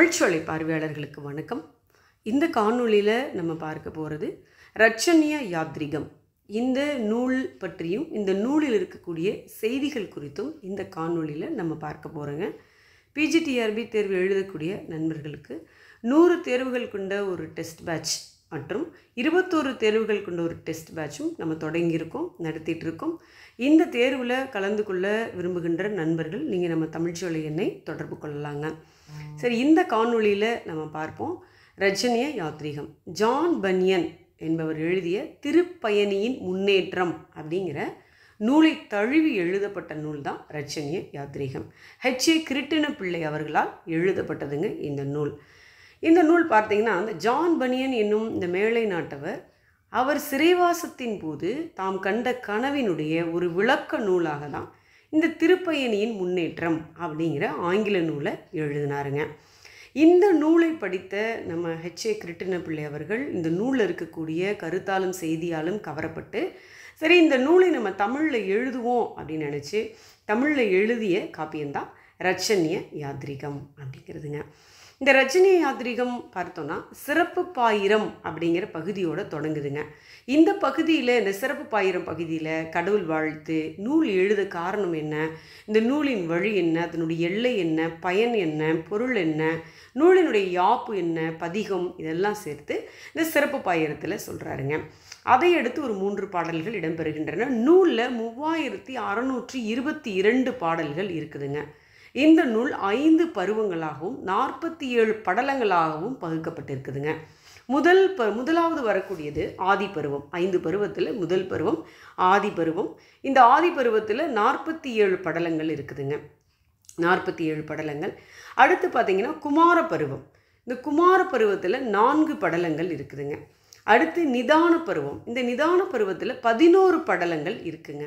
தமிழ்ச்சோலை பார்வையாளர்களுக்கு வணக்கம். இந்த காணொளியில் நம்ம பார்க்க போகிறது ரட்சண்ய யாத்ரிகம். இந்த நூல் பற்றியும் இந்த நூலில் இருக்கக்கூடிய செய்திகள் குறித்தும் இந்த காணொளியில் நம்ம பார்க்க போகிறோங்க. பிஜிடிஆர்பி தேர்வு எழுதக்கூடிய நண்பர்களுக்கு 100 தேர்வுகள் கொண்ட ஒரு டெஸ்ட் பேட்ச் மற்றும் 21 தேர்வுகள் கொண்ட ஒரு டெஸ்ட் பேட்சும் நம்ம தொடங்கியிருக்கோம், நடத்திட்டு இருக்கோம். இந்த தேர்வில் கலந்து கொள்ள விரும்புகின்ற நண்பர்கள் நீங்கள் நம்ம தமிழ்ச்சோலை எண்ணை தொடர்பு கொள்ளலாங்க. சரி, இந்த காணொளியில் நம்ம பார்ப்போம் ரட்சண்ய யாத்ரிகம். ஜான் பனியன் என்பவர் எழுதிய திருப்பயணியின் முன்னேற்றம் அப்படிங்கிற நூலை தழுவி எழுதப்பட்ட நூல் தான் ரட்சண்ய யாத்ரிகம். H.A. கிருட்டின பிள்ளை அவர்களால் எழுதப்பட்டதுங்க இந்த நூல். இந்த நூல் பார்த்தீங்கன்னா, அந்த ஜான் பனியன் என்னும் இந்த மேலை நாட்டவர் அவர் சிறைவாசத்தின் போது தாம் கண்ட கனவினுடைய ஒரு விளக்க நூலாக தான் இந்த திருப்பயணியின் முன்னேற்றம் அப்படிங்கிற ஆங்கில நூலை எழுதினாருங்க. இந்த நூலை படித்த நம்ம H.A. கிருட்டின பிள்ளை அவர்கள் இந்த நூலில் இருக்கக்கூடிய கருத்தாலும் செய்தியாலும் கவரப்பட்டு, சரி இந்த நூலை நம்ம தமிழில் எழுதுவோம் அப்படின்னு நினச்சி தமிழில் எழுதிய காப்பியம்தான் ரட்சண்ய யாத்ரிகம் அப்படிங்கிறதுங்க. இந்த ரட்சண்ய யாத்ரிகம் பார்த்தோன்னா சிறப்பு பாயிரம் அப்படிங்கிற பகுதியோடு தொடங்குதுங்க. இந்த பகுதியில், இந்த சிறப்பு பாயிரம் பகுதியில் கடவுள் வாழ்த்து, நூல் எழுத காரணம் என்ன, இந்த நூலின் வழி என்ன, அதனுடைய எல்லை என்ன, பயன் என்ன, பொருள் என்ன, நூலினுடைய யாப்பு என்ன, பதிகம், இதெல்லாம் சேர்த்து இந்த சிறப்பு பாயிரத்தில் சொல்கிறாருங்க. அதை அடுத்து ஒரு 3 பாடல்கள் இடம்பெறுகின்றன. நூலில் 3622 பாடல்கள் இருக்குதுங்க. இந்த நூல் 5 பருவங்களாகவும் 47 படலங்களாகவும் பகுக்கப்பட்டிருக்குதுங்க. முதலாவது வரக்கூடியது ஆதி பருவம். 5 பருவத்தில் முதல் பருவம் ஆதி பருவம். இந்த ஆதி பருவத்தில் 47 படலங்கள் இருக்குதுங்க. 47 படலங்கள். அடுத்து பார்த்திங்கன்னா குமார பருவம். இந்த குமார பருவத்தில் 4 படலங்கள் இருக்குதுங்க. அடுத்து நிதான பருவம். இந்த நிதான பருவத்தில் 11 படலங்கள் இருக்குங்க.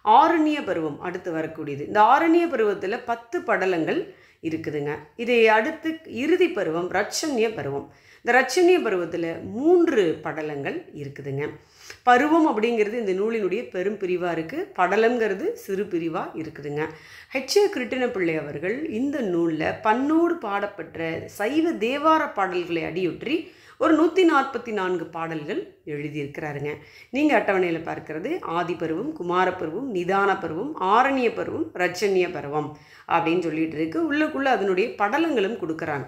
ஆரண்ய பருவம் அடுத்து வரக்கூடியது. இந்த ஆரண்ய பருவத்தில் 10 படலங்கள் இருக்குதுங்க. இதை அடுத்து இறுதி பருவம் ரட்சண்ய பருவம். இந்த ரட்சண்ய பருவத்தில் 3 படலங்கள் இருக்குதுங்க. பருவம் அப்படிங்கிறது இந்த நூலினுடைய பெரும் பிரிவாக இருக்குது, படலங்கிறது சிறு பிரிவாக இருக்குதுங்க. H.A. கிருட்டின பிள்ளை அவர்கள் இந்த நூலில் பன்னோடு பாடப்பட்ட சைவ தேவார பாடல்களை அடியொற்றி ஒரு 144 பாடல்கள் எழுதியிருக்கிறாருங்க. நீங்கள் அட்டவணையில் பார்க்கறது ஆதி பருவம், குமார பருவம், நிதான பருவம், ஆரண்ய பருவம், ரட்சண்ய பருவம் அப்படின்னு சொல்லிட்டு இருக்கு. உள்ளுக்குள்ளே அதனுடைய படலங்களும் கொடுக்குறாங்க.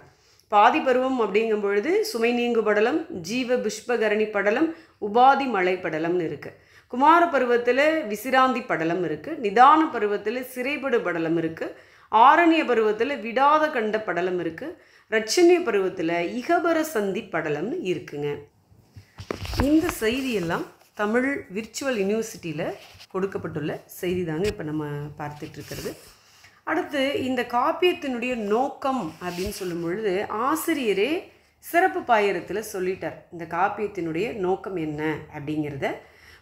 பாதி பருவம் அப்படிங்கும் பொழுது சுமை நீங்கு படலம், ஜீவ புஷ்பகரணி படலம், உபாதி மலை படலம்னு இருக்குது. குமார பருவத்தில் விசிராந்தி படலம் இருக்குது. நிதான பருவத்தில் சிறைபடு படலம் இருக்குது. ஆரண்ய பருவத்தில் விடாத கண்ட படலம் இருக்குது. ரட்சண்ய பருவத்தில் இகபர சந்தி படலம்னு இருக்குங்க. இந்த செய்தியெல்லாம் தமிழ் விர்ச்சுவல் யூனிவர்சிட்டியில் கொடுக்கப்பட்டுள்ள செய்தி தாங்க இப்போ நம்ம பார்த்துட்ருக்கிறது. அடுத்து இந்த காப்பியத்தினுடைய நோக்கம் அப்படின்னு சொல்லும் பொழுது ஆசிரியரே சிறப்பு பாயிரத்தில் சொல்லிட்டார். இந்த காப்பியத்தினுடைய நோக்கம் என்ன அப்படிங்கிறத,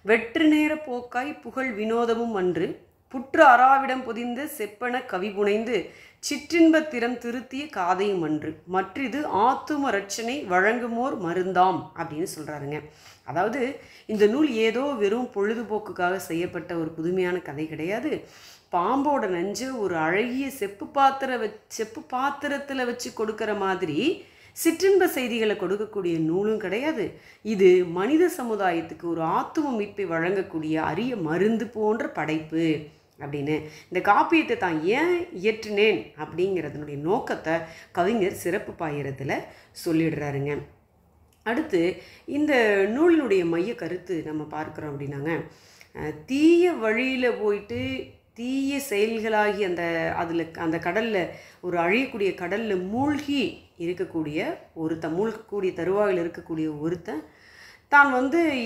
வெற்று நேர போக்காய் புகழ் வினோதமும் அன்று புற்று அறாவிடம் பொதிந்த செப்பன கவி புனைந்து சிற்றின்பத்திறம் திருத்திய காதையும் அன்று மற்றிது ஆத்தும ரட்சனை வழங்குமோர் மருந்தாம் அப்படின்னு சொல்கிறாருங்க. அதாவது இந்த நூல் ஏதோ வெறும் பொழுதுபோக்குக்காக செய்யப்பட்ட ஒரு புதுமையான கதை கிடையாது. பாம்போட நஞ்ச ஒரு அழகிய செப்பு பாத்திரத்தில் வச்சு கொடுக்குற மாதிரி சிற்றின்ப செய்திகளை கொடுக்கக்கூடிய நூலும் கிடையாது. இது மனித சமுதாயத்துக்கு ஒரு ஆத்தும மீட்பை வழங்கக்கூடிய அரிய மருந்து போன்ற படைப்பு அப்படின்னு இந்த காப்பியத்தை தான் ஏன் இயற்றினேன் அப்படிங்கிறதுனுடைய நோக்கத்தை கவிஞர் சிறப்பு பாயிரத்தில் சொல்லிடுறாருங்க. அடுத்து இந்த நூலினுடைய மைய கருத்து நம்ம பார்க்குறோம் அப்படின்னாங்க, தீய வழியில் போயிட்டு தீய செயல்களாகி அந்த கடலில் ஒரு அழியக்கூடிய கடலில் மூழ்கி இருக்கக்கூடிய மூழ்கக்கூடிய தருவாயில் இருக்கக்கூடிய ஒருத்தன் தான்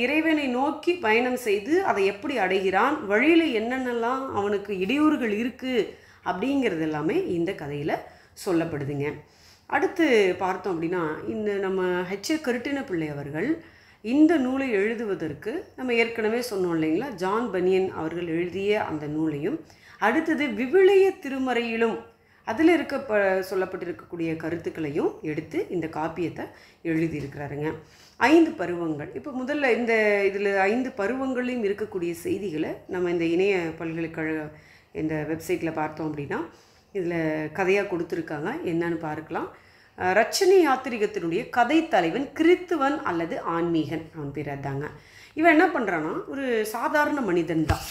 இறைவனை நோக்கி பயணம் செய்து அதை எப்படி அடைகிறான், வழியில் என்னென்னலாம் அவனுக்கு இடையூறுகள் இருக்குது அப்படிங்கிறது எல்லாமே இந்த கதையில் சொல்லப்படுதுங்க. அடுத்து பார்த்தோம் அப்படின்னா, இந்த நம்ம H.A. கிருட்டின பிள்ளை அவர்கள் இந்த நூலை எழுதுவதற்கு நம்ம ஏற்கனவே சொன்னோம் இல்லைங்களா, ஜான் பனியன் அவர்கள் எழுதிய அந்த நூலையும், அடுத்தது விவிலிய திருமறையிலும் அதில் சொல்லப்பட்டிருக்கக்கூடிய கருத்துக்களையும் எடுத்து இந்த காப்பியத்தை எழுதியிருக்கிறாருங்க. 5 பருவங்கள். இப்போ முதல்ல இதில் 5 பருவங்களையும் இருக்கக்கூடிய செய்திகளை நம்ம இந்த இணைய பல்கலைக்கழக இந்த வெப்சைட்டில் பார்த்தோம் அப்படின்னா இதில் கதையாக கொடுத்துருக்காங்க. என்னன்னு பார்க்கலாம். ரட்சணை யாத்திரிகத்தினுடைய கதை தலைவன் கிறித்துவன் அல்லது ஆன்மீகன், அவன் பேர் அதாங்க. இவன் என்ன பண்ணுறான்னா ஒரு சாதாரண மனிதன் தான்,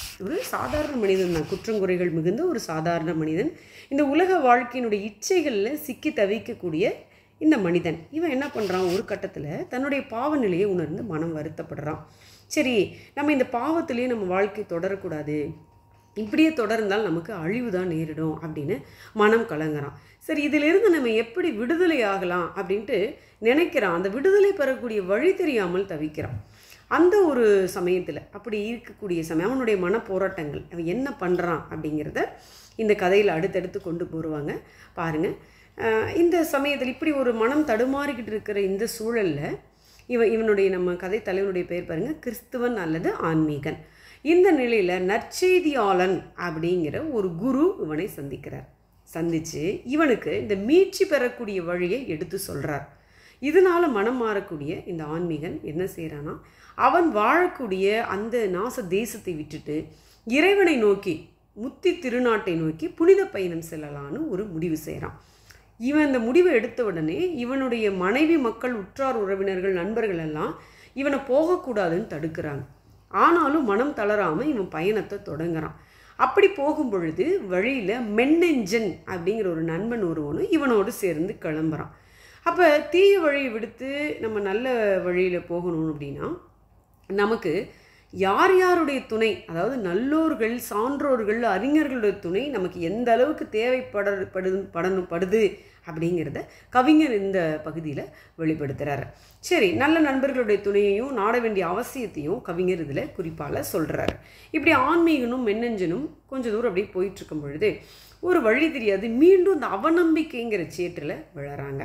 குற்றங்குறைகள் மிகுந்த ஒரு சாதாரண மனிதன். இந்த உலக வாழ்க்கையினுடைய இச்சைகளில் சிக்கி தவிக்கக்கூடிய இந்த மனிதன் இவன் என்ன பண்ணுறான், ஒரு கட்டத்தில் தன்னுடைய பாவ நிலையை உணர்ந்து மனம் வருத்தப்படுறான். சரி, நம்ம இந்த பாவத்திலேயே நம்ம வாழ்க்கை தொடரக்கூடாது, இப்படியே தொடர்ந்தால் நமக்கு அழிவு தான் நேரிடும் அப்படின்னு மனம் கலங்குறான். சரி, இதிலிருந்து நம்ம எப்படி விடுதலை ஆகலாம் அப்படின்ட்டு நினைக்கிறான். அந்த விடுதலை பெறக்கூடிய வழி தெரியாமல் தவிக்கிறான். அந்த ஒரு சமயத்தில், அப்படி இருக்கக்கூடிய சமயம், அவனுடைய மன போராட்டங்கள், அவன் என்ன பண்ணுறான் அப்படிங்கிறத இந்த கதையில் அடுத்தடுத்து கொண்டு போடுவாங்க பாருங்கள். இந்த சமயத்தில் இப்படி ஒரு மனம் தடுமாறிக்கிட்டு இருக்கிற இந்த சூழலில் இவனுடைய நம்ம கதை தலைவனுடைய பெயர் பாருங்கள், கிறிஸ்துவன் அல்லது ஆன்மீகன். இந்த நிலையில் நற்செய்தியாளன் அப்படிங்கிற ஒரு குரு இவனை சந்தித்து இவனுக்கு இந்த மீட்சி பெறக்கூடிய வழியை எடுத்து சொல்கிறார். இதனால் மனம் மாறக்கூடிய இந்த ஆன்மீகன் என்ன செய்கிறான்னா, அவன் வாழக்கூடிய அந்த நாச தேசத்தை விட்டுட்டு இறைவனை நோக்கி, முத்தி திருநாட்டை நோக்கி புனித பயணம் செல்லலான்னு ஒரு முடிவு செய்கிறான். இவன் இந்த முடிவை எடுத்த உடனே இவனுடைய மனைவி, மக்கள், உற்றார் உறவினர்கள், நண்பர்கள் எல்லாம் இவனை போகக்கூடாதுன்னு தடுக்கிறாங்க. ஆனாலும் மனம் தளராமல் இவன் பயணத்தை தொடங்குறான். அப்படி போகும் பொழுது வழியில் மென்னெஞ்சன் அப்படிங்கிற ஒரு நண்பன் ஒருவனும் இவனோடு சேர்ந்து கிளம்புறான். அப்போ தீய வழியை விடுத்து நம்ம நல்ல வழியில் போகணும் அப்படின்னா நமக்கு யார் யாருடைய துணை, அதாவது நல்லோர்கள், சான்றோர்கள், அறிஞர்களுடைய துணை நமக்கு எந்த அளவுக்கு தேவைப்படுது அப்படிங்கிறத கவிஞர் இந்த பகுதியில் வெளிப்படுத்துகிறார். சரி, நல்ல நண்பர்களுடைய துணையையும் நாட வேண்டிய அவசியத்தையும் கவிஞர் இதில் குறிப்பால் சொல்கிறார். இப்படி ஆன்மீகனும் மென்னஞ்சனும் கொஞ்சம் தூரம் அப்படியே போயிட்டுருக்கும் பொழுது ஒரு வழி தெரியாது மீண்டும் இந்த அவநம்பிக்கைங்கிற சேற்றில் விழறாங்க.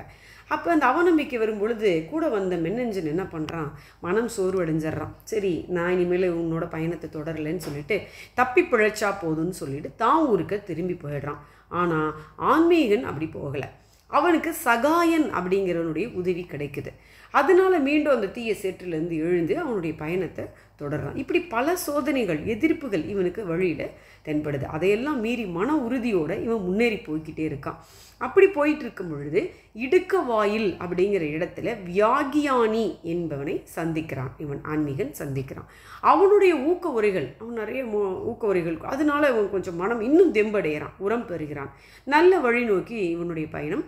அப்போ அந்த அவநம்பிக்கை வரும் பொழுது கூட வந்த மென்னஞ்சன் என்ன பண்ணுறான், மனம் சோர்வடைஞ்சிட்றான். சரி, நான் இனிமேல் உன்னோட பயணத்தை தொடரலைன்னு சொல்லிட்டு தப்பி பிழைச்சா போதும்னு சொல்லிட்டு தான் ஊருக்கு திரும்பி போயிடுறான். ஆனால் ஆன்மீகன் அப்படி போகலை. அவனுக்கு சகாயன் அப்படிங்கிறவனுடைய உதவி கிடைக்குது. அதனால மீண்டும் அந்த தீய சேற்றிலேருந்து எழுந்து அவனுடைய பயணத்தை தொடர்றான். இப்படி பல சோதனைகள், எதிர்ப்புகள் இவனுக்கு வழியில் தென்படுது. அதையெல்லாம் மீறி மன உறுதியோடு இவன் முன்னேறி போய்கிட்டே இருக்கான். அப்படி போயிட்டு இருக்கும் பொழுது இடுக்க வாயில் அப்படிங்கிற இடத்துல வியாகியானி என்பவனை சந்திக்கிறான். இவன் ஆன்மீகன் சந்திக்கிறான். அவனுடைய ஊக்க உரைகள், அவன் நிறைய ஊக்க உரைகள், அதனால அவன் கொஞ்சம் மனம் இன்னும் தெம்படைகிறான், உரம் பெறுகிறான். நல்ல வழி நோக்கி இவனுடைய பயணம்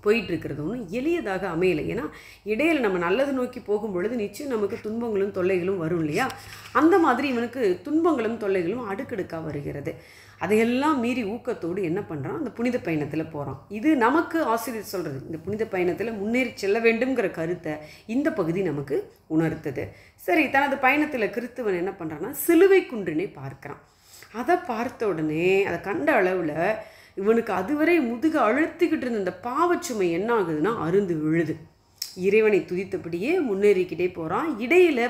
போயிட்டுருக்கிறது ஒன்றும் எளியதாக அமையலை. ஏன்னா இடையில் நம்ம நல்லது நோக்கி போகும் பொழுது நிச்சயம் நமக்கு துன்பங்களும் தொல்லைகளும் வரும் இல்லையா? அந்த மாதிரி இவனுக்கு துன்பங்களும் தொல்லைகளும் அடுக்கடுக்காக வருகிறது. அதையெல்லாம் மீறி ஊக்கத்தோடு என்ன பண்ணுறான், அந்த புனித பயணத்தில் போகிறான். இது நமக்கு ஆசிரியர் சொல்கிறது, இந்த புனித பயணத்தில் முன்னேறி செல்ல வேண்டும்ங்கிற கருத்தை இந்த பகுதி நமக்கு உணர்த்துது. சரி, தனது பயணத்தில் கிறித்துவன் என்ன பண்ணுறான்னா சிலுவை குன்றினை பார்க்குறான். அதை பார்த்த உடனே அதை கண்ட அளவில் இவனுக்கு அதுவரை முதுக அழுத்திக்கிட்டு இருந்த இந்த பாவச்சுமை என்ன ஆகுதுன்னா அருந்து விழுது. இறைவனை துதித்தபடியே முன்னேறிக்கிட்டே போகிறான். இடையில்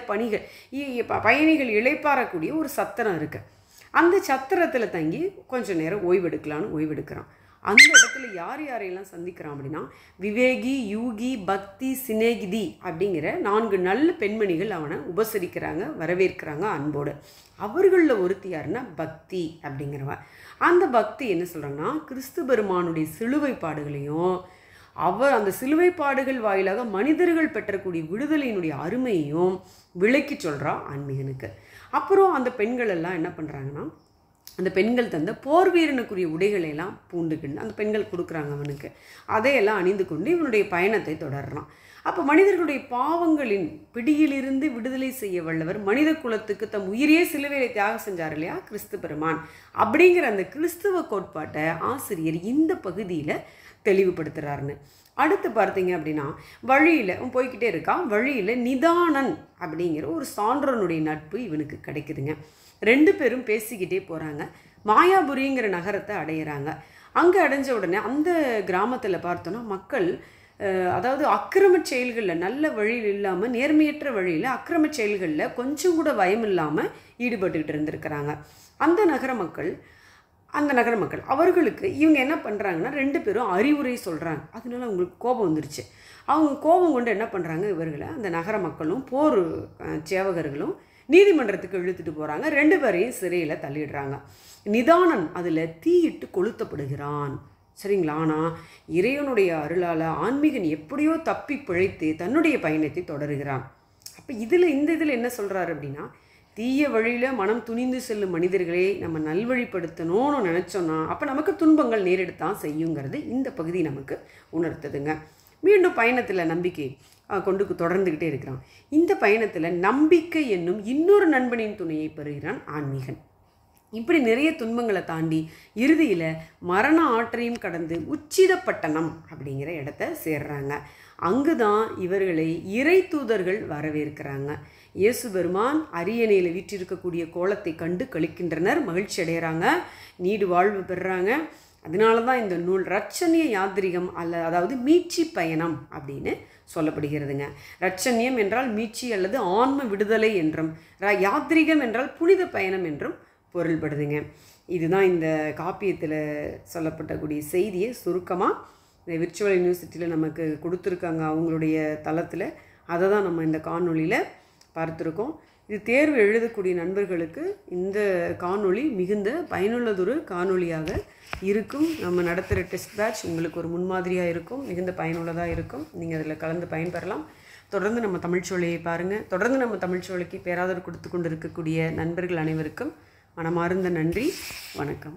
பயணிகள் இளைப்பாறக்கூடிய ஒரு சத்திரம் இருக்குது. அந்த சத்திரத்தில் தங்கி கொஞ்சம் நேரம் ஓய்வெடுக்கலான்னு ஓய்வெடுக்கிறான். அந்த இடத்துல யார் யாரையெல்லாம் சந்திக்கிறான் அப்படின்னா விவேகி, யூகி, பக்தி, சிநேகிதி அப்படிங்கிற 4 நல்ல பெண்மணிகள் அவனை உபசரிக்கிறாங்க, வரவேற்கிறாங்க அன்போடு. அவர்களில் ஒருத்தி யாருன்னா பக்தி அப்படிங்கிறவன். அந்த பக்தி என்ன சொல்கிறாங்கன்னா கிறிஸ்து பெருமானுடைய சிலுவைப்பாடுகளையும் அந்த சிலுவைப்பாடுகள் வாயிலாக மனிதர்கள் பெற்றக்கூடிய விடுதலையினுடைய அருமையையும் விளக்கி சொல்கிறா ஆன்மீகனுக்கு. அப்புறம் அந்த பெண்கள் எல்லாம் என்ன பண்ணுறாங்கன்னா அந்த பெண்கள் தந்த போர் வீரனுக்குரிய உடைகளையெல்லாம் பூண்டுக்கிண்டு அந்த பெண்கள் கொடுக்குறாங்க அவனுக்கு. அதையெல்லாம் அணிந்து கொண்டு இவனுடைய பயணத்தை தொடர்றான். அப்போ மனிதர்களுடைய பாவங்களின் பிடியிலிருந்து விடுதலை செய்ய வல்லவர், மனித குலத்துக்கு தம் உயிரையே சிலுவையிலே தியாகம் செஞ்சார் இல்லையா கிறிஸ்து பெருமான் அப்படிங்கிற அந்த கிறிஸ்துவ கோட்பாட்டை ஆசிரியர் இந்த பகுதியில் தெளிவுபடுத்துகிறாருன்னு. அடுத்து பார்த்தீங்க அப்படின்னா வழியில் போய்கிட்டே இருக்கான். வழியில் நிதானன் அப்படிங்கிற ஒரு சான்றனுடைய நட்பு இவனுக்கு கிடைக்குதுங்க. 2 பேரும் பேசிக்கிட்டே போகிறாங்க. மாயாபுரிங்கிற நகரத்தை அடையிறாங்க. அங்கே அடைஞ்ச உடனே அந்த கிராமத்தில் பார்த்தோன்னா மக்கள் அதாவது அக்கிரம செயல்களில், நல்ல வழியில் இல்லாமல் நேர்மையற்ற வழியில் அக்கிரம செயல்களில் கொஞ்சம் கூட பயம் இல்லாமல் ஈடுபட்டுக்கிட்டு இருந்திருக்கிறாங்க. அந்த நகர மக்கள் அவர்களுக்கு இவங்க என்ன பண்ணுறாங்கன்னா 2 பேரும் அறிவுரை சொல்கிறாங்க. அதனால அவங்களுக்கு கோபம் வந்துருச்சு. அவங்க கோபம் கொண்டு என்ன பண்ணுறாங்க, இவர்களை அந்த நகர மக்களும் போர் சேவகர்களும் நீதிமன்றத்துக்கு இழுத்துட்டு போகிறாங்க. 2 பேரையும் சிறையில் தள்ளிடுறாங்க. நிதானன் அதில் தீயிட்டு கொளுத்தப்படுகிறான். சரிங்களா? ஆனால் இறைவனுடைய அருளால் ஆன்மீகன் எப்படியோ தப்பி பிழைத்து தன்னுடைய பயணத்தை தொடருகிறான். அப்போ இந்த இதில் என்ன சொல்கிறாரு அப்படின்னா, தீய வழியில் மனம் துணிந்து செல்லும் மனிதர்களை நம்ம நல்வழிப்படுத்தணும்னு நினச்சோன்னா அப்போ நமக்கு துன்பங்கள் நேரிடத்தான் செய்யுங்கிறது இந்த பகுதி நமக்கு உணர்த்துதுங்க. மீண்டும் பயணத்தில் நம்பிக்கை தொடர்ந்துக்கிட்டே இருக்கிறான். இந்த பயணத்தில் நம்பிக்கை என்னும் இன்னொரு நண்பனின் துணையை பெறுகிறான் ஆன்மீகன். இப்படி நிறைய துன்பங்களை தாண்டி இறுதியில் மரண ஆற்றையும் கடந்து உச்சிதப்பட்டணம் அப்படிங்கிற இடத்த சேர்றாங்க. அங்கு தான் இவர்களை இறை தூதர்கள் வரவேற்கிறாங்க. இயேசு பெருமான் அரியணையில் வீற்றிருக்கக்கூடிய கோலத்தை கண்டு கழிக்கின்றனர், மகிழ்ச்சி அடைகிறாங்க, நீடு வாழ்வு பெறுறாங்க. அதனால தான் இந்த நூல் ரட்சணிய யாத்திரிகம் அதாவது மீட்சி பயணம் அப்படின்னு சொல்லப்படுகிறதுங்க. ரட்சணியம் என்றால் மீட்சி அல்லது ஆன்ம விடுதலை என்றும், யாத்திரிகம் என்றால் புனித பயணம் என்றும் பொருள்படுதுங்க. இதுதான் இந்த காப்பியத்தில் சொல்லப்பட்டக்கூடிய செய்தியை சுருக்கமாக இந்த விர்ச்சுவல் யூனிவர்சிட்டியில் நமக்கு கொடுத்துருக்காங்க அவங்களுடைய தளத்தில். அதை தான் நம்ம இந்த காணொளியில் பார்த்துருக்கோம். இது தேர்வு எழுதக்கூடிய நண்பர்களுக்கு இந்த காணொளி மிகுந்த பயனுள்ளதொரு காணொளியாக இருக்கும். நம்ம நடத்துகிற டெஸ்ட் பேட்ச் உங்களுக்கு ஒரு முன்மாதிரியாக இருக்கும், மிகுந்த பயனுள்ளதாக இருக்கும். நீங்கள் அதில் கலந்து பயன்பெறலாம். தொடர்ந்து நம்ம தமிழ்ச்சோலையை பாருங்கள். தொடர்ந்து நம்ம தமிழ்ச்சோலைக்கு பேராதரவு கொடுத்து கொண்டு இருக்கக்கூடிய நண்பர்கள் அனைவருக்கும் மனமார்ந்த நன்றி. வணக்கம்.